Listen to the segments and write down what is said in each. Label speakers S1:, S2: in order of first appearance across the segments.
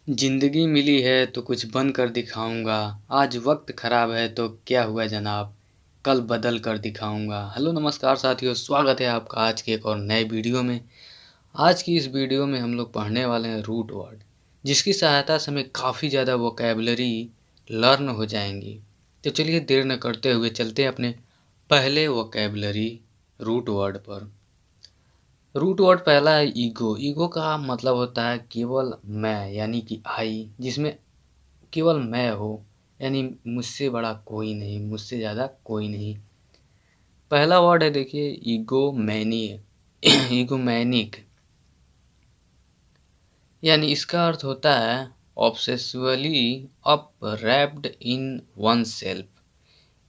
S1: जिंदगी मिली है तो कुछ बन कर दिखाऊंगा। आज वक्त खराब है तो क्या हुआ जनाब, कल बदल कर दिखाऊंगा। हेलो नमस्कार साथियों, स्वागत है आपका आज के एक और नए वीडियो में। आज की इस वीडियो में हम लोग पढ़ने वाले हैं रूट वर्ड, जिसकी सहायता से हमें काफ़ी ज़्यादा वोकैबुलरी लर्न हो जाएंगी। तो चलिए देर न करते हुए चलते हैं अपने पहले वोकैबुलरी रूट वर्ड पर। रूट वर्ड पहला है ईगो। ईगो का मतलब होता है केवल मैं, यानी कि आई, जिसमें केवल मैं हो, यानी मुझसे बड़ा कोई नहीं, मुझसे ज़्यादा कोई नहीं। पहला वर्ड है, देखिए, ईगो मैनी। ईगो मैनिक, यानी इसका अर्थ होता है obsessively up wrapped in one self,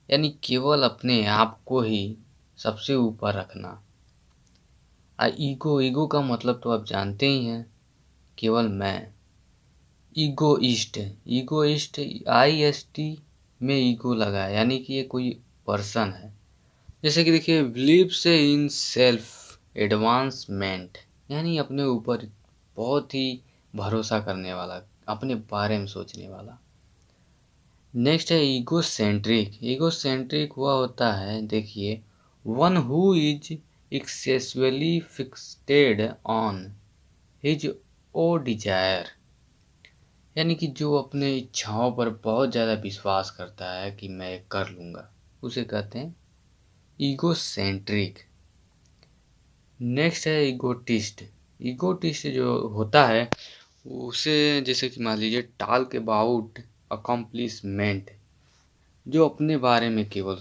S1: यानी केवल अपने आप को ही सबसे ऊपर रखना। ईगो, ईगो का मतलब तो आप जानते ही हैं, केवल मैं। ईगोइस्ट, ईगोइस्ट IST में ईगो लगा है, यानी कि ये कोई पर्सन है। जैसे कि देखिए, बिलीव्स इन सेल्फ एडवांसमेंट, यानी अपने ऊपर बहुत ही भरोसा करने वाला, अपने बारे में सोचने वाला। नेक्स्ट है ईगोसेंट्रिक। ईगोसेंट्रिक हुआ होता है, देखिए, one who is actually fixed on his own desire, यानी कि जो अपने इच्छाओं पर बहुत ज़्यादा विश्वास करता है कि मैं कर लूँगा, उसे कहते हैं ईगोसेंट्रिक। नेक्स्ट है ईगोटिस्ट। ईगोटिस्ट जो होता है उसे, जैसे कि मान लीजिए, टॉक अबाउट अकम्प्लिशमेंट, जो अपने बारे में केवल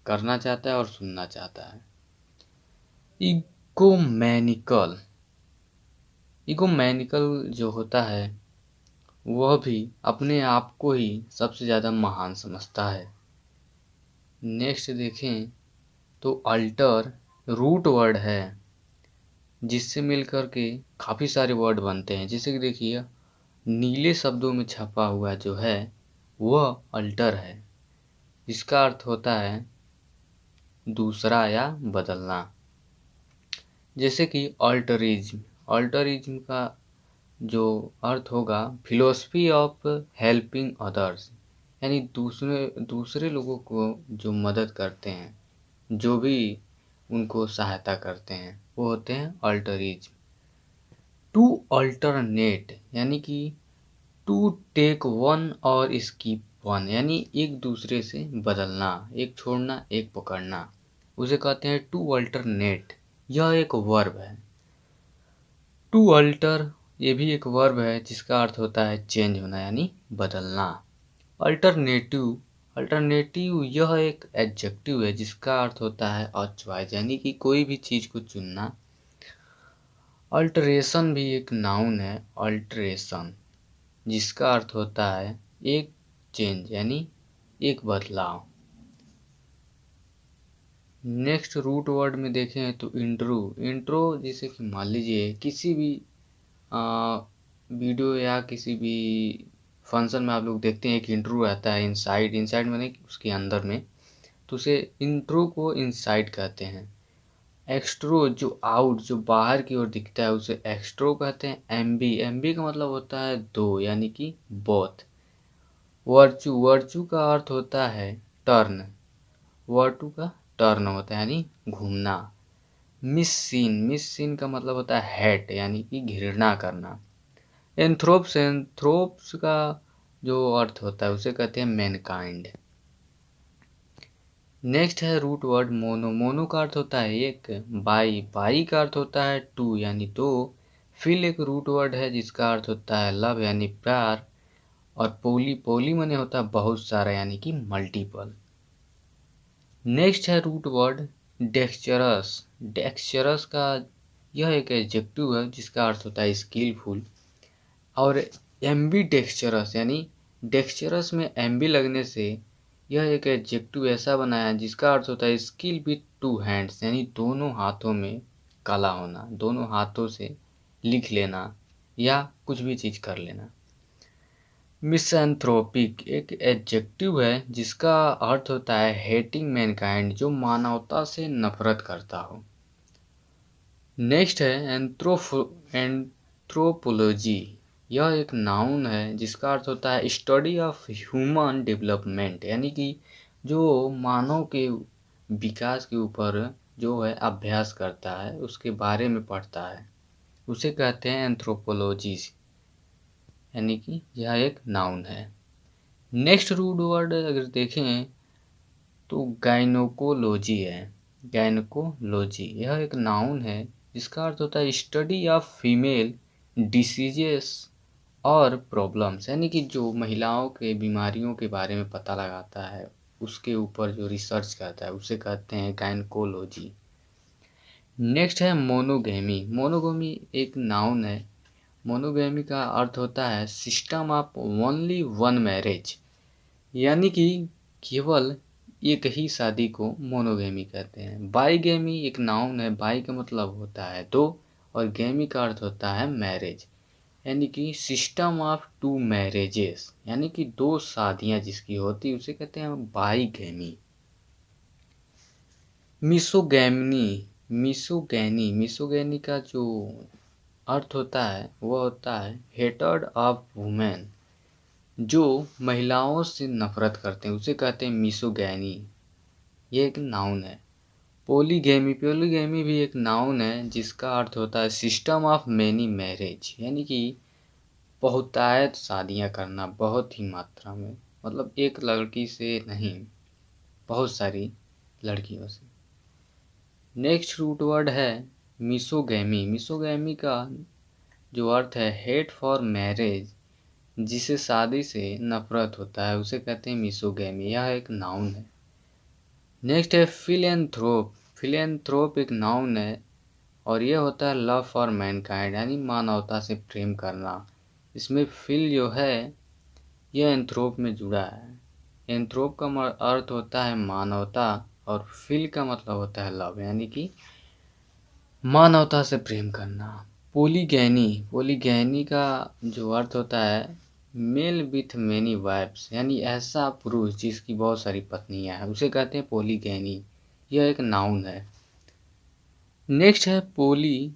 S1: करना चाहता है और सुनना चाहता है। ईगोमैनिकल, ईगोमैनिकल जो होता है वह भी अपने आप को ही सबसे ज़्यादा महान समझता है। नेक्स्ट देखें तो अल्टर रूट वर्ड है, जिससे मिलकर के काफ़ी सारे वर्ड बनते हैं। जैसे कि देखिए, नीले शब्दों में छपा हुआ जो है वह अल्टर है, जिसका अर्थ होता है दूसरा या बदलना। जैसे कि अल्टरिज्म, अल्टरिज्म का जो अर्थ होगा फिलोसफी ऑफ हेल्पिंग अदर्स, यानी दूसरे दूसरे लोगों को जो मदद करते हैं, जो भी उनको सहायता करते हैं, वो होते हैं अल्टरिज्म। टू अल्टरनेट, यानी कि टू टेक वन और स्कीप वन, यानी एक दूसरे से बदलना, एक छोड़ना एक पकड़ना, उसे कहते हैं टू अल्टरनेट। यह एक वर्ब है। टू अल्टर, ये भी एक वर्ब है जिसका अर्थ होता है चेंज होना, यानी बदलना। अल्टरनेटिव, अल्टरनेटिव यह एक एडजेक्टिव है जिसका अर्थ होता है अ चॉइस, यानी कि कोई भी चीज़ को चुनना। अल्टरेशन भी एक नाउन है, अल्टरेशन, जिसका अर्थ होता है एक चेंज, यानी एक बदलाव। नेक्स्ट रूट वर्ड में देखें तो इंट्रो। इंट्रो, जैसे कि मान लीजिए किसी भी वीडियो या किसी भी फंक्शन में आप लोग देखते हैं एक इंट्रो रहता है, इनसाइड, इनसाइड माने उसके अंदर में, तो उसे इंट्रो को इनसाइड कहते हैं। एक्सट्रो जो आउट, जो बाहर की ओर दिखता है, उसे एक्सट्रो कहते हैं। एमबी, एमबी का मतलब होता है दो, यानी कि बोथ। वर्चू, वर्चू का अर्थ होता है टर्न, वर्टू का टर्न होता है, यानी घूमना। मिस सीन, मिस सीन का मतलब होता है हेट, यानी कि घृणा करना। एंथ्रोप्स, एंथ्रोप्स का जो अर्थ होता है उसे कहते हैं मैनकाइंड। नेक्स्ट है रूट वर्ड मोनो। मोनो का अर्थ होता है एक, बाई, बाई का अर्थ होता है टू, यानी दो। फिल एक रूट वर्ड है जिसका अर्थ होता है लव, यानी प्यार। और पोली, पोली माने होता है बहुत सारा, यानी कि मल्टीपल। नेक्स्ट है रूट वर्ड डेक्सचरस। डेक्सचरस का यह एक एडजेक्टिव है जिसका अर्थ होता है स्किलफुल। और एम्बी डेक्सचरस, यानी डेक्सचरस में एम्बी लगने से यह एक एडजेक्टिव ऐसा बनाया है जिसका अर्थ होता है स्किल विथ टू हैंड्स, यानी दोनों हाथों में कला होना, दोनों हाथों से लिख लेना या कुछ भी चीज़ कर लेना। मिसैंथ्रोपिक एक एडजेक्टिव है जिसका अर्थ होता है हेटिंग मैनकाइंड, जो मानवता से नफरत करता हो। नेक्स्ट है एंथ्रोपोलॉजी। यह एक नाउन है जिसका अर्थ होता है स्टडी ऑफ ह्यूमन डेवलपमेंट, यानी कि जो मानव के विकास के ऊपर जो है अभ्यास करता है, उसके बारे में पढ़ता है, उसे कहते हैं एंथ्रोपोलॉजी, यानी कि यह एक नाउन है। नेक्स्ट रूट वर्ड अगर देखें तो गायनोकोलॉजी है। गायनकोलॉजी यह एक नाउन है जिसका अर्थ होता है स्टडी ऑफ फीमेल डिसीजेस और प्रॉब्लम्स, यानी कि जो महिलाओं के बीमारियों के बारे में पता लगाता है, उसके ऊपर जो रिसर्च करता है, उसे कहते हैं गायनकोलॉजी। नेक्स्ट है मोनोगेमी। मोनोगेमी एक नाउन है। मोनोगेमी का अर्थ होता है system of only one marriage, यानी कि केवल एक ही शादी को मोनोगेमी कहते हैं। बाईगेमी एक नाउन है। बाई का मतलब होता है दो और गेमी का अर्थ होता है मैरिज, यानी कि सिस्टम ऑफ टू मैरिजेस, यानी कि दो शादियां जिसकी होती उसे कहते हैं बाईगेमी। मिसोगैमनी मिसोगैनी का जो अर्थ होता है वह होता है हेटर्ड ऑफ वुमेन, जो महिलाओं से नफरत करते हैं उसे कहते हैं मिसोगैनी। ये एक नाउन है। पोलीगैमी भी एक नाउन है जिसका अर्थ होता है सिस्टम ऑफ मेनी मैरिज, यानी कि बहुतायत शादियां करना, बहुत ही मात्रा में, मतलब एक लड़की से नहीं, बहुत सारी लड़कियों से। नेक्स्ट रूट वर्ड है मिसोगैमी। मिसोगैमी का जो अर्थ है हेट फॉर मैरिज, जिसे शादी से नफरत होता है उसे कहते हैं मिसोगैमी। यह एक नाउन है। नेक्स्ट है फिलेंथ्रोप। फिलेंथ्रोप एक नाउन है और यह होता है लव फॉर मैनकाइंड, यानी मानवता से प्रेम करना। इसमें फिल जो है यह एंथ्रोप में जुड़ा है। एंथ्रोप का अर्थ होता है मानवता और फिल का मतलब होता है लव, यानी कि मानवता से प्रेम करना। पोलीगैनी का जो अर्थ होता है मेल विथ मेनी वाइफ्स, यानी ऐसा पुरुष जिसकी बहुत सारी पत्नियां हैं उसे कहते हैं पोलीगैनी। यह एक नाउन है। नेक्स्ट है पोली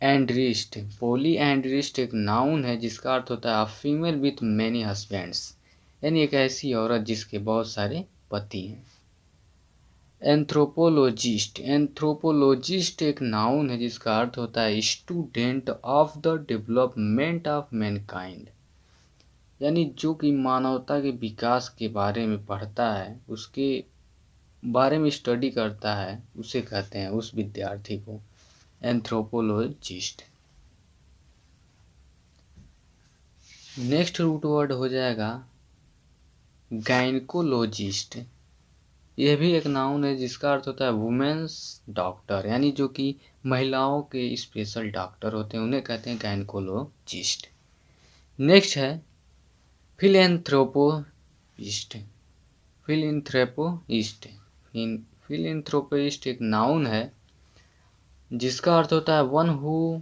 S1: एंड्रिस्ट। पोली एंड्रिस्ट एक नाउन है जिसका अर्थ होता है फीमेल विथ मैनी हस्बैंड्स, यानी एक ऐसी औरत जिसके बहुत सारे पति हैं। एंथ्रोपोलॉजिस्ट एक नाउन है जिसका अर्थ होता है student of the development of Mankind, यानी जो कि मानवता के विकास के बारे में पढ़ता है, उसके बारे में स्टडी करता है, उसे कहते हैं उस विद्यार्थी को एंथ्रोपोलॉजिस्ट। नेक्स्ट रूट वर्ड हो जाएगा गायनकोलॉजिस्ट। यह भी एक नाउन है जिसका अर्थ होता है वुमेन्स डॉक्टर, यानी जो कि महिलाओं के स्पेशल डॉक्टर होते हैं उन्हें कहते हैं गायनकोलॉजिस्ट। नेक्स्ट है फिलेंथ्रोपोइस्ट। फिलेंथ्रोपिस्ट एक नाउन है जिसका अर्थ होता है one who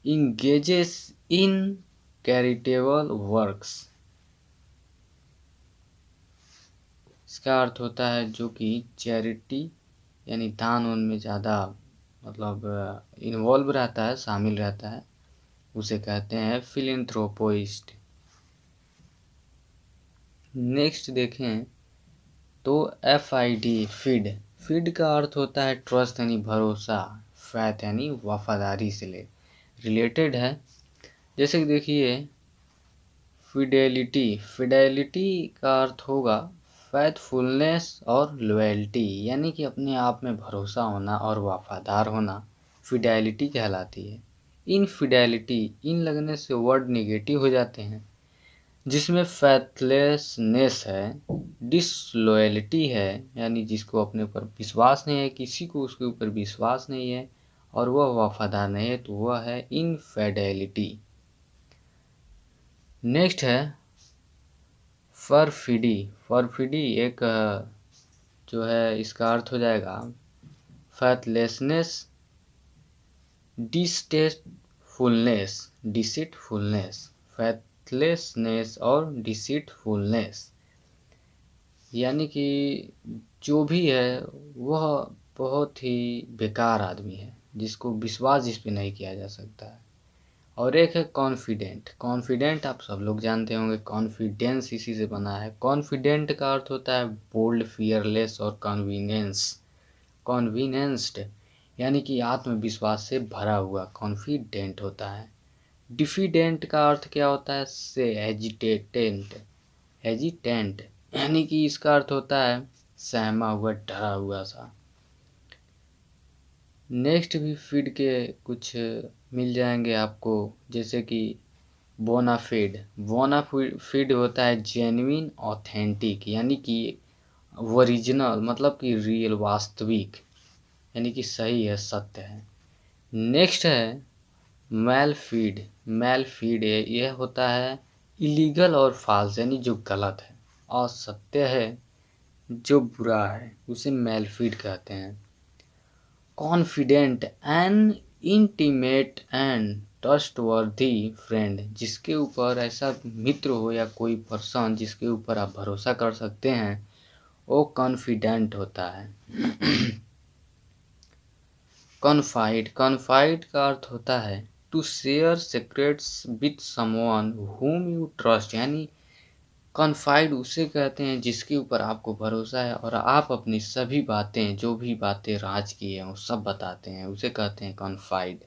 S1: engages in charitable works. इसका अर्थ होता है जो कि चैरिटी यानी दान उनमें ज़्यादा मतलब इन्वॉल्व रहता है, शामिल रहता है, उसे कहते हैं फिलेंथ्रोपोइस्ट। नेक्स्ट देखें तो FID फीड का अर्थ होता है ट्रस्ट यानी भरोसा, फैथ यानी वफादारी से रिलेटेड है। जैसे कि देखिए फिडेलिटी का अर्थ होगा फैथफुलनेस और लॉयल्टी, यानी कि अपने आप में भरोसा होना और वफादार होना फिडेलिटी कहलाती है। इनफिडेलिटी, इन लगने से वर्ड नेगेटिव हो जाते हैं, जिसमें फैथलेसनेस है, डिसलॉयल्टी है, यानी जिसको अपने ऊपर विश्वास नहीं है, किसी को उसके ऊपर विश्वास नहीं है और वह वफादार नहीं है, तो वह है इनफिडेलिटी। नेक्स्ट है परफिडी एक जो है इसका अर्थ हो जाएगा फैथलेसनेस, डिसीटफुलनेस, फैथलेसनेस और डिसीटफुलनेस, यानी कि जो भी है वह बहुत ही बेकार आदमी है, जिसको विश्वास जिस पे नहीं किया जा सकता है और एक है कॉन्फिडेंट। कॉन्फिडेंट आप सब लोग जानते होंगे, कॉन्फिडेंस इसी से बना है। कॉन्फिडेंट का अर्थ होता है बोल्ड, फियरलेस और कन्वीनियंस। कन्वीनियंस्ड यानी कि आत्मविश्वास से भरा हुआ कॉन्फिडेंट होता है। डिफिडेंट का अर्थ क्या होता है? से हेजिटेटेंट। हेजिटेंट यानी कि इसका अर्थ होता है सहमा हुआ, डरा हुआ सा। नेक्स्ट भी फीड के कुछ मिल जाएंगे आपको, जैसे कि बोनाफिड। बोनाफिड होता है जेन्युइन, ऑथेंटिक यानी कि ओरिजिनल, मतलब कि रियल, वास्तविक, यानी कि सही है, सत्य है। नेक्स्ट है मैलफीड। मैलफीड यह होता है इलीगल और फॉल्स, यानी जो गलत है, असत्य है, जो बुरा है, उसे मैलफीड कहते हैं। Confident, N intimate and trustworthy friend, जिसके ऊपर ऐसा मित्र हो या कोई पर्सन जिसके ऊपर आप भरोसा कर सकते हैं, वो कॉन्फिडेंट होता है। कॉन्फाइड। कॉन्फाइड का अर्थ होता है to share secrets with someone whom you trust, यानी कॉन्फाइड उसे कहते हैं जिसके ऊपर आपको भरोसा है और आप अपनी सभी बातें, जो भी बातें राज की हैं, वो सब बताते हैं, उसे कहते हैं कॉन्फाइड।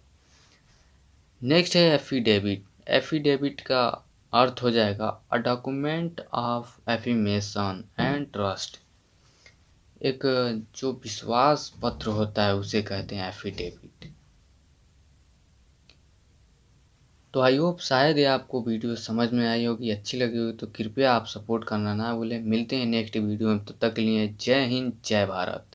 S1: नेक्स्ट है एफिडेविट। एफिडेविट का अर्थ हो जाएगा a document of affirmation and trust. एक जो विश्वास पत्र होता है उसे कहते हैं एफिडेविट। तो आई होप शायद ये आपको वीडियो समझ में आई होगी, अच्छी लगी होगी, तो कृपया आप सपोर्ट करना ना भूलें। मिलते हैं नेक्स्ट वीडियो में, तब तक के लिए जय हिंद, जय भारत।